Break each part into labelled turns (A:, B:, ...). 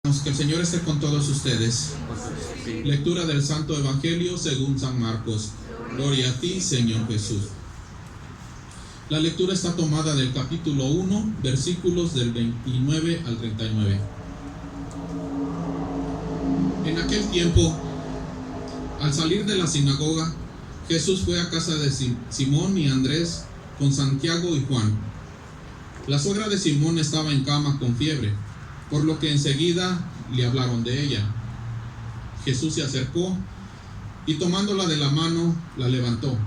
A: Que el Señor esté con todos ustedes. Lectura del Santo Evangelio según San Marcos. Gloria a ti, Señor Jesús. La lectura está tomada del capítulo 1, versículos del 29 al 39. En aquel tiempo, al salir de la sinagoga, Jesús fue a casa de Simón y Andrés con Santiago y Juan. La suegra de Simón estaba en cama con fiebre, por lo que enseguida le hablaron de ella. Jesús se acercó y tomándola de la mano, la levantó.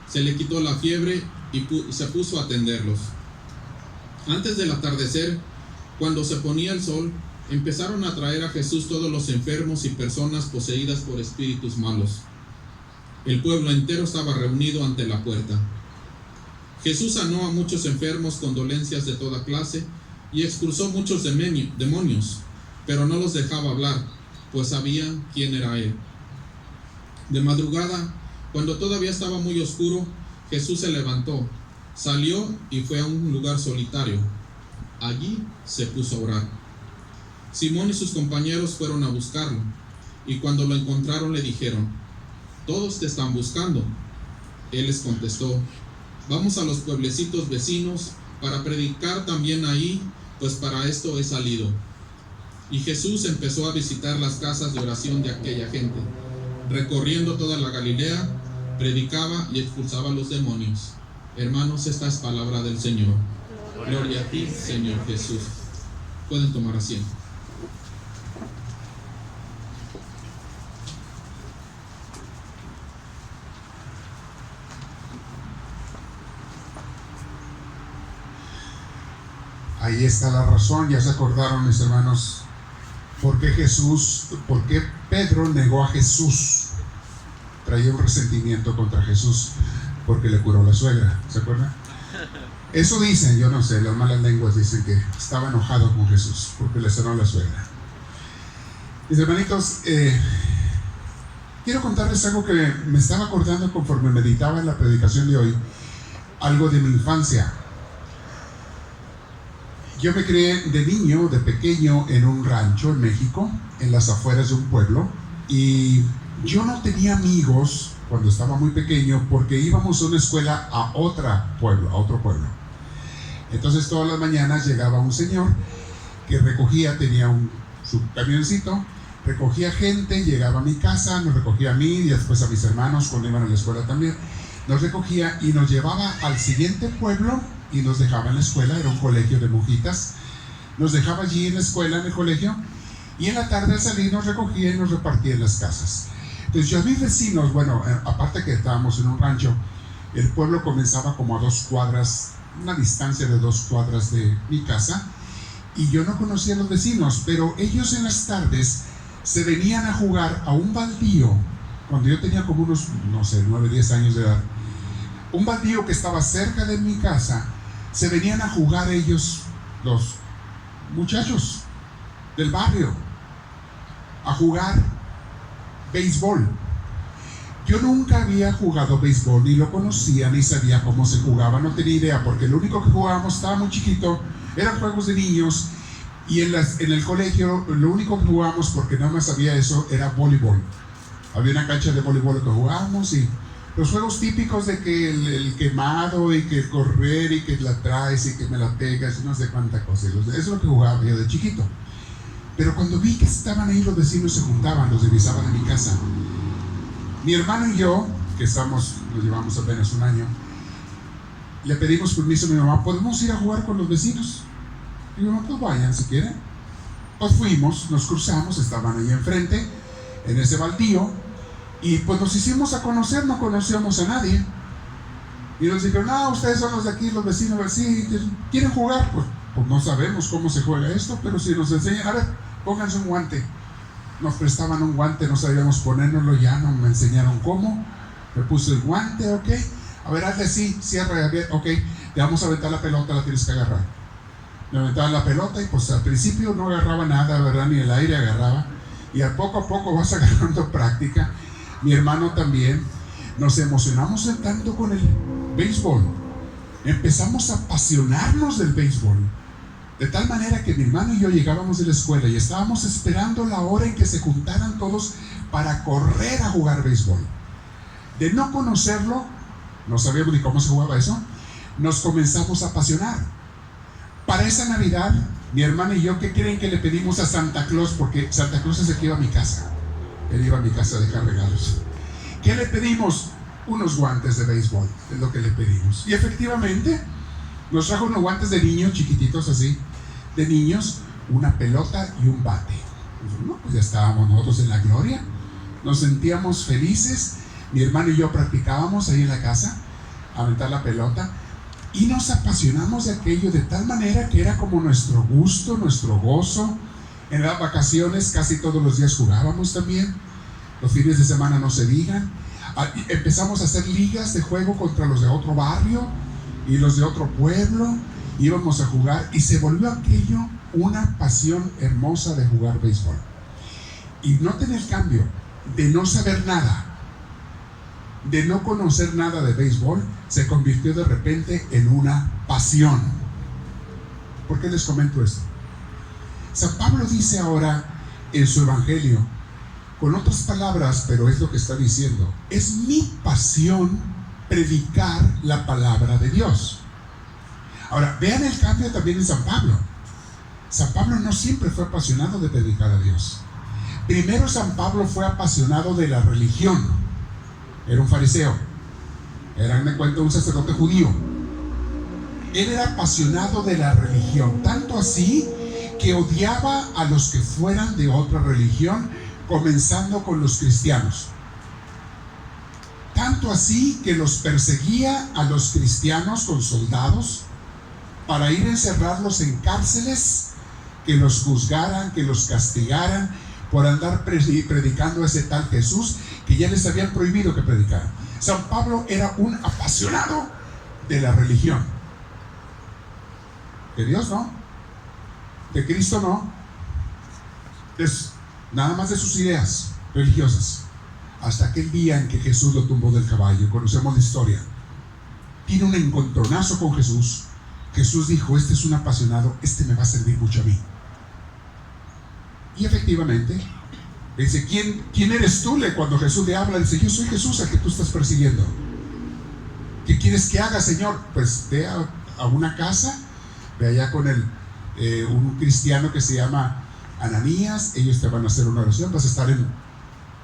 A: Se le quitó la fiebre y se puso a atenderlos. Antes del atardecer, cuando se ponía el sol, empezaron a traer a Jesús todos los enfermos y personas poseídas por espíritus malos. El pueblo entero estaba reunido ante la puerta. Jesús sanó a muchos enfermos con dolencias de toda clase y expulsó muchos demonios, pero no los dejaba hablar, pues sabían quién era él. De madrugada, cuando todavía estaba muy oscuro, Jesús se levantó, salió y fue a un lugar solitario. Allí se puso a orar. Simón y sus compañeros fueron a buscarlo, y cuando lo encontraron le dijeron: «Todos te están buscando». Él les contestó: «Vamos a los pueblecitos vecinos para predicar también ahí, pues para esto he salido». Y Jesús empezó a visitar las casas de oración de aquella gente. Recorriendo toda la Galilea, predicaba y expulsaba a los demonios. Hermanos, esta es palabra del Señor. Gloria a ti, Señor Jesús. Pueden tomar asiento.
B: Ahí está la razón, ya se acordaron, mis hermanos, por qué Pedro negó a Jesús. Traía un resentimiento contra Jesús porque le curó la suegra, ¿se acuerdan? Eso dicen, yo no sé, las malas lenguas dicen que estaba enojado con Jesús porque le sanó la suegra. Mis hermanitos, quiero contarles algo que me estaba acordando conforme meditaba en la predicación de hoy, algo de mi infancia. Yo me crié de niño, de pequeño, en un rancho en México, en las afueras de un pueblo, y yo no tenía amigos cuando estaba muy pequeño porque íbamos a una escuela a otro pueblo. Entonces todas las mañanas llegaba un señor que recogía, tenía su camioncito, recogía gente, llegaba a mi casa, nos recogía a mí y después a mis hermanos cuando iban a la escuela también, nos recogía y nos llevaba al siguiente pueblo y nos dejaba en la escuela. Era un colegio de monjitas, nos dejaba allí en la escuela, en el colegio, y en la tarde al salir nos recogía y nos repartía en las casas. Entonces yo a mis vecinos, bueno, aparte que estábamos en un rancho, el pueblo comenzaba como a 2 cuadras, una distancia de 2 cuadras de mi casa, y yo no conocía a los vecinos, pero ellos en las tardes se venían a jugar a un baldío, cuando yo tenía como unos, no sé, 9, 10 años de edad, un baldío que estaba cerca de mi casa. Se venían a jugar ellos, los muchachos del barrio, a jugar béisbol. Yo nunca había jugado béisbol, ni lo conocía, ni sabía cómo se jugaba, no tenía idea, porque lo único que jugábamos, estaba muy chiquito, eran juegos de niños, y en el colegio lo único que jugábamos, porque nada más sabía eso, era voleibol. Había una cancha de voleibol que jugábamos, y los juegos típicos de que el quemado y que correr y que la traes y que me la pegas y no sé cuánta cosa. Eso es lo que jugaba yo de chiquito. Pero cuando vi que estaban ahí los vecinos, se juntaban, los divisaban en mi casa. Mi hermano y yo, que nos llevamos apenas un año, le pedimos permiso a mi mamá: ¿podemos ir a jugar con los vecinos? Y mi mamá: pues vayan si quieren. Pues fuimos, nos cruzamos, estaban ahí enfrente, en ese baldío. Y pues nos hicimos a conocer, no conocíamos a nadie. Y nos dijeron: no, ustedes son los de aquí, los vecinos. ¿Sí quieren jugar? Pues no sabemos cómo se juega esto, pero si nos enseñan, a ver, pónganse un guante. Nos prestaban un guante, no sabíamos ponérnoslo, ya no me enseñaron cómo. Me puse el guante, ok. A ver, hazle así, cierra, ok. Te vamos a aventar la pelota, la tienes que agarrar. Me aventaban la pelota y pues al principio no agarraba nada, ¿verdad? Ni el aire agarraba. Y a poco vas agarrando práctica. Mi hermano también. Nos emocionamos tanto con el béisbol. Empezamos a apasionarnos del béisbol. De tal manera que mi hermano y yo llegábamos de la escuela y estábamos esperando la hora en que se juntaran todos para correr a jugar béisbol. De no conocerlo, no sabíamos ni cómo se jugaba eso, nos comenzamos a apasionar. Para esa Navidad, mi hermana y yo, ¿qué creen que le pedimos a Santa Claus? Porque Santa Claus es el que iba a mi casa. Él iba a mi casa a dejar regalos. ¿Qué le pedimos? Unos guantes de béisbol, es lo que le pedimos. Y efectivamente, nos trajo unos guantes de niños chiquititos así, de niños, una pelota y un bate. Pues ya estábamos nosotros en la gloria, nos sentíamos felices. Mi hermano y yo practicábamos ahí en la casa, aventar la pelota, y nos apasionamos de aquello de tal manera que era como nuestro gusto, nuestro gozo. En las vacaciones casi todos los días jugábamos también, los fines de semana no se digan. Empezamos a hacer ligas de juego contra los de otro barrio y los de otro pueblo, íbamos a jugar y se volvió aquello una pasión hermosa de jugar béisbol. Y noten el cambio de no saber nada, de no conocer nada de béisbol, se convirtió de repente en una pasión. ¿Por qué les comento esto? San Pablo dice ahora en su evangelio, con otras palabras, pero es lo que está diciendo: es mi pasión predicar la palabra de Dios. Ahora, vean el cambio también en San Pablo. San Pablo no siempre fue apasionado de predicar a Dios. Primero San Pablo fue apasionado de la religión. Era un fariseo. Era, me cuento, un sacerdote judío. Él era apasionado de la religión, tanto así que odiaba a los que fueran de otra religión, comenzando con los cristianos. Tanto así que los perseguía a los cristianos con soldados para ir a encerrarlos en cárceles, que los juzgaran, que los castigaran por andar predicando a ese tal Jesús que ya les habían prohibido que predicaran. San Pablo era un apasionado de la religión. De Dios no, de Cristo no, nada más de sus ideas religiosas. Hasta aquel día en que Jesús lo tumbó del caballo. Conocemos la historia. Tiene un encontronazo con Jesús. Jesús dijo: este es un apasionado, este me va a servir mucho a mí. Y efectivamente, dice: ¿quién eres tú? Cuando Jesús le habla, dice: yo soy Jesús al que tú estás persiguiendo. ¿Qué quieres que haga, Señor? Pues ve a una casa, ve allá con un cristiano que se llama Ananías, ellos te van a hacer una oración, vas a estar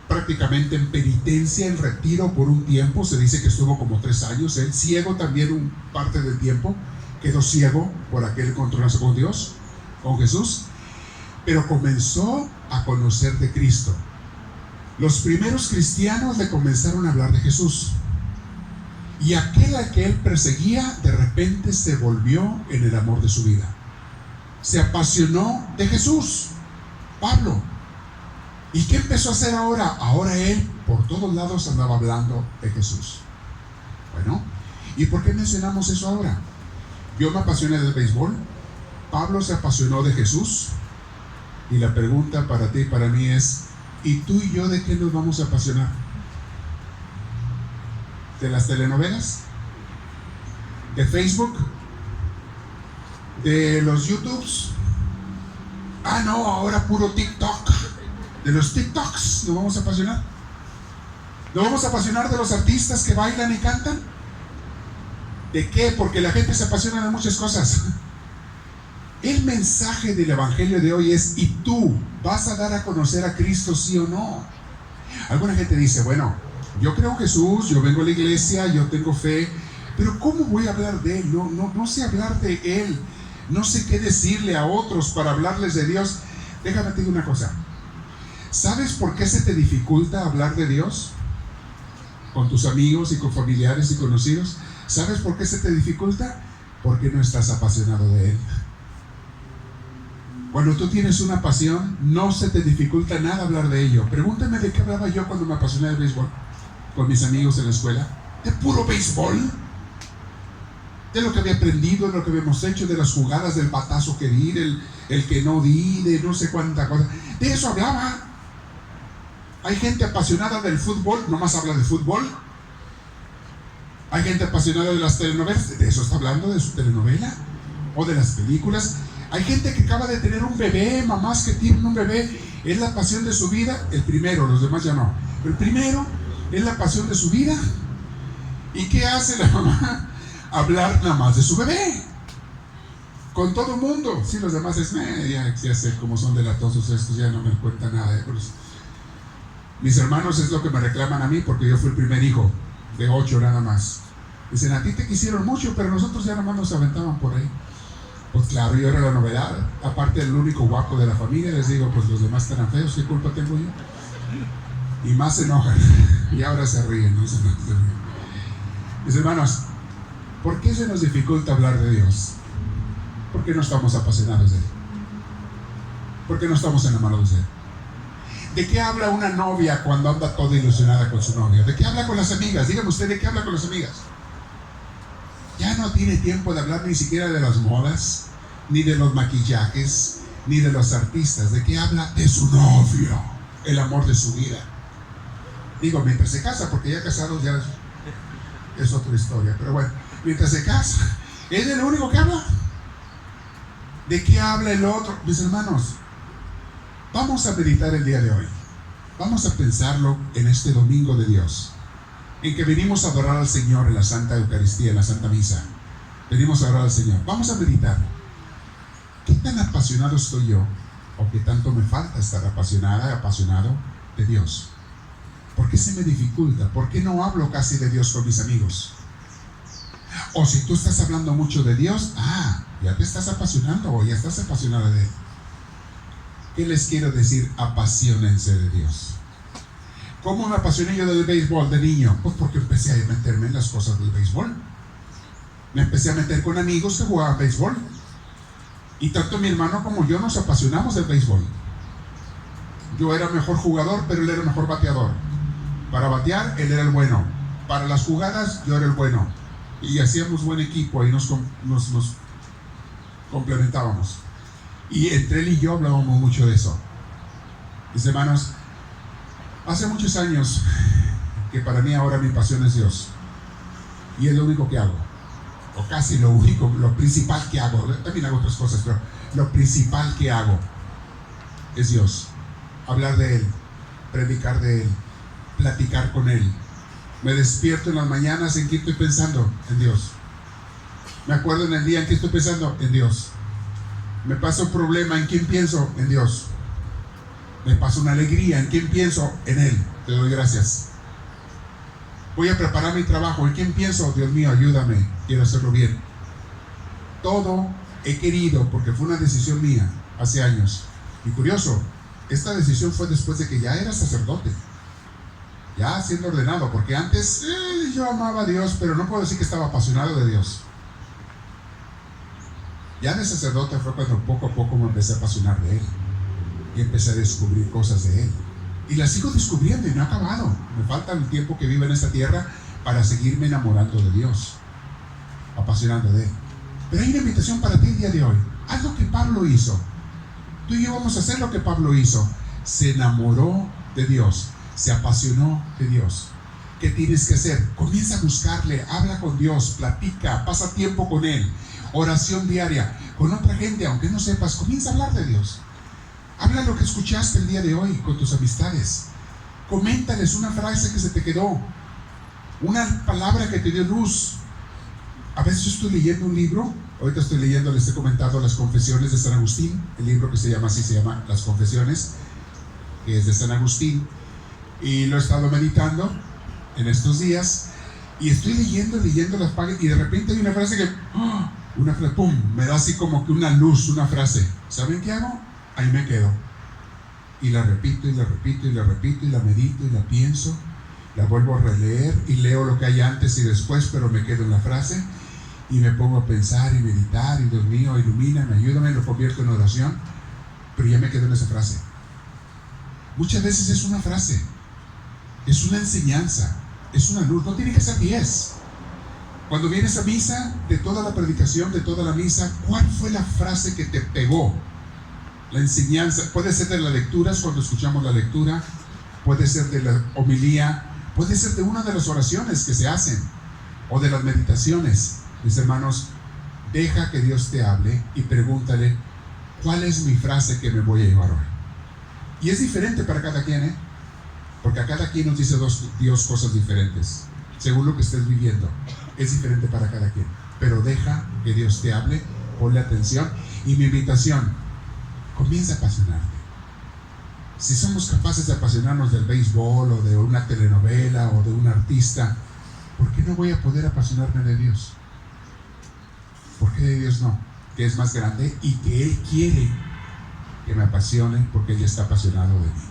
B: prácticamente en penitencia, en retiro por un tiempo. Se dice que estuvo como 3 años, él ciego también un parte del tiempo, quedó ciego por aquel encontronazo con Dios, con Jesús, pero comenzó a conocer de Cristo. Los primeros cristianos le comenzaron a hablar de Jesús, y aquel al que él perseguía de repente se volvió en el amor de su vida, se apasionó de Jesús, Pablo. ¿Y qué empezó a hacer ahora? Ahora él por todos lados andaba hablando de Jesús. Bueno, ¿y por qué mencionamos eso ahora? Yo me apasioné del béisbol, Pablo se apasionó de Jesús, y la pregunta para ti y para mí es: ¿y tú y yo de qué nos vamos a apasionar? ¿De las telenovelas? ¿De Facebook? ¿De los YouTubes? Ah, no, ahora puro TikTok. ¿De los TikToks nos vamos a apasionar? ¿Nos vamos a apasionar de los artistas que bailan y cantan? ¿De qué? Porque la gente se apasiona de muchas cosas. El mensaje del evangelio de hoy es: ¿y tú vas a dar a conocer a Cristo, sí o no? Alguna gente dice: bueno, yo creo en Jesús, yo vengo a la iglesia, yo tengo fe, pero ¿cómo voy a hablar de Él? No sé hablar de Él, no sé qué decirle a otros para hablarles de Dios. Déjame te digo una cosa. ¿Sabes por qué se te dificulta hablar de Dios con tus amigos y con familiares y conocidos? ¿Sabes por qué se te dificulta? Porque no estás apasionado de Él. Cuando tú tienes una pasión, no se te dificulta nada hablar de ello. Pregúntame de qué hablaba yo cuando me apasioné del béisbol con mis amigos en la escuela. De puro béisbol, de lo que había aprendido, de lo que habíamos hecho, de las jugadas, del batazo que di, el que no di, de no sé cuánta cosa. De eso hablaba. Hay gente apasionada del fútbol, nomás habla de fútbol. Hay gente apasionada de las telenovelas, de eso está hablando, de su telenovela o de las películas. Hay gente que acaba de tener un bebé, mamás que tienen un bebé, es la pasión de su vida, el primero, los demás ya no. Pero el primero es la pasión de su vida. ¿Y qué hace la mamá? Hablar nada más de su bebé. Con todo el mundo. Sí, los demás es, ya sé cómo son delatosos estos, ya no me cuentan nada. Pues, mis hermanos es lo que me reclaman a mí porque yo fui el primer hijo de 8 nada más. Dicen, a ti te quisieron mucho, pero nosotros ya nada más nos aventaban por ahí. Pues claro, yo era la novedad. Aparte del único guapo de la familia, les digo, pues los demás están feos, ¿qué culpa tengo yo? Y más se enojan. Y ahora se ríen, ¿no? Mis hermanos, ¿por qué se nos dificulta hablar de Dios? Porque no estamos apasionados de Él. Porque no estamos enamorados de Él. ¿De qué habla una novia cuando anda toda ilusionada con su novio? ¿De qué habla con las amigas? Dígame usted, ¿de qué habla con las amigas? Ya no tiene tiempo de hablar ni siquiera de las modas, ni de los maquillajes, ni de los artistas. ¿De qué habla? De su novio, el amor de su vida. Digo, mientras se casa, porque ya casados ya es otra historia. Pero bueno, mientras se casa, ¿es el único que habla? ¿De qué habla el otro? Mis hermanos, vamos a meditar el día de hoy. Vamos a pensarlo en este domingo de Dios, en que venimos a adorar al Señor en la Santa Eucaristía, en la Santa Misa. Venimos a adorar al Señor. Vamos a meditar. ¿Qué tan apasionado estoy yo? ¿O qué tanto me falta estar apasionado de Dios? ¿Por qué se me dificulta? ¿Por qué no hablo casi de Dios con mis amigos? O si tú estás hablando mucho de Dios, ya te estás apasionando o ya estás apasionada de Él. ¿Qué les quiero decir? Apasionense de Dios. ¿Cómo me apasioné yo del béisbol de niño? Pues porque empecé a meterme en las cosas del béisbol. Me empecé a meter con amigos que jugaban béisbol. Y tanto mi hermano como yo nos apasionamos del béisbol. Yo era mejor jugador, pero él era mejor bateador. Para batear, él era el bueno. Para las jugadas, yo era el bueno. Y hacíamos buen equipo, ahí nos complementábamos. Y entre él y yo hablábamos mucho de eso. Mis hermanos, hace muchos años que para mí ahora mi pasión es Dios. Y es lo único que hago. O casi lo único, lo principal que hago. También hago otras cosas, pero lo principal que hago es Dios. Hablar de Él, predicar de Él, platicar con Él. Me despierto en las mañanas, ¿en qué estoy pensando? En Dios. Me acuerdo en el día en que estoy pensando, en Dios. Me pasa un problema, ¿en quién pienso? En Dios. Me pasa una alegría, ¿en quién pienso? En Él. Te doy gracias. Voy a preparar mi trabajo, ¿en quién pienso? Dios mío, ayúdame, quiero hacerlo bien. Todo he querido, porque fue una decisión mía hace años. Y curioso, esta decisión fue después de que ya era sacerdote, ya siendo ordenado, porque antes yo amaba a Dios, pero no puedo decir que estaba apasionado de Dios. Ya de sacerdote fue cuando poco a poco me empecé a apasionar de Él y empecé a descubrir cosas de Él, y las sigo descubriendo y no he acabado. Me falta el tiempo que vivo en esta tierra para seguirme enamorando de Dios, apasionando de Él. Pero hay una invitación para ti el día de hoy. Haz lo que Pablo hizo. Tú y yo vamos a hacer lo que Pablo hizo. Se enamoró de Dios, se apasionó de Dios. ¿Qué tienes que hacer? Comienza a buscarle, habla con Dios, platica, pasa tiempo con Él. Oración diaria con otra gente, aunque no sepas, comienza a hablar de Dios. Habla lo que escuchaste el día de hoy con tus amistades. Coméntales una frase que se te quedó, una palabra que te dio luz. A veces yo estoy leyendo un libro. Ahorita estoy leyendo, les he comentado, Las Confesiones de San Agustín, el libro que se llama así, se llama Las Confesiones, que es de San Agustín, y lo he estado meditando en estos días, y estoy leyendo las páginas, y de repente hay una frase que, una frase, pum, me da así como que una luz, una frase. ¿Saben qué hago? Ahí me quedo, y la repito, y la repito, y la repito, y la medito, y la pienso, la vuelvo a releer, y leo lo que hay antes y después, pero me quedo en la frase, y me pongo a pensar y meditar, y Dios mío, ilumíname, ayúdame, lo convierto en oración, pero ya me quedo en esa frase. Muchas veces es una frase, es una enseñanza, es una luz, no tiene que ser 10. Cuando vienes a misa, de toda la predicación, de toda la misa, ¿cuál fue la frase que te pegó? La enseñanza, puede ser de las lecturas, cuando escuchamos la lectura, puede ser de la homilía, puede ser de una de las oraciones que se hacen, o de las meditaciones. Mis hermanos, deja que Dios te hable y pregúntale, ¿cuál es mi frase que me voy a llevar hoy? Y es diferente para cada quien, porque a cada quien nos dice Dios cosas diferentes, según lo que estés viviendo. Es diferente para cada quien, pero deja que Dios te hable, ponle atención. Y mi invitación, comienza a apasionarte. Si somos capaces de apasionarnos del béisbol o de una telenovela o de un artista, ¿por qué no voy a poder apasionarme de Dios? ¿Por qué de Dios no? Que es más grande y que Él quiere que me apasione porque Él está apasionado de mí.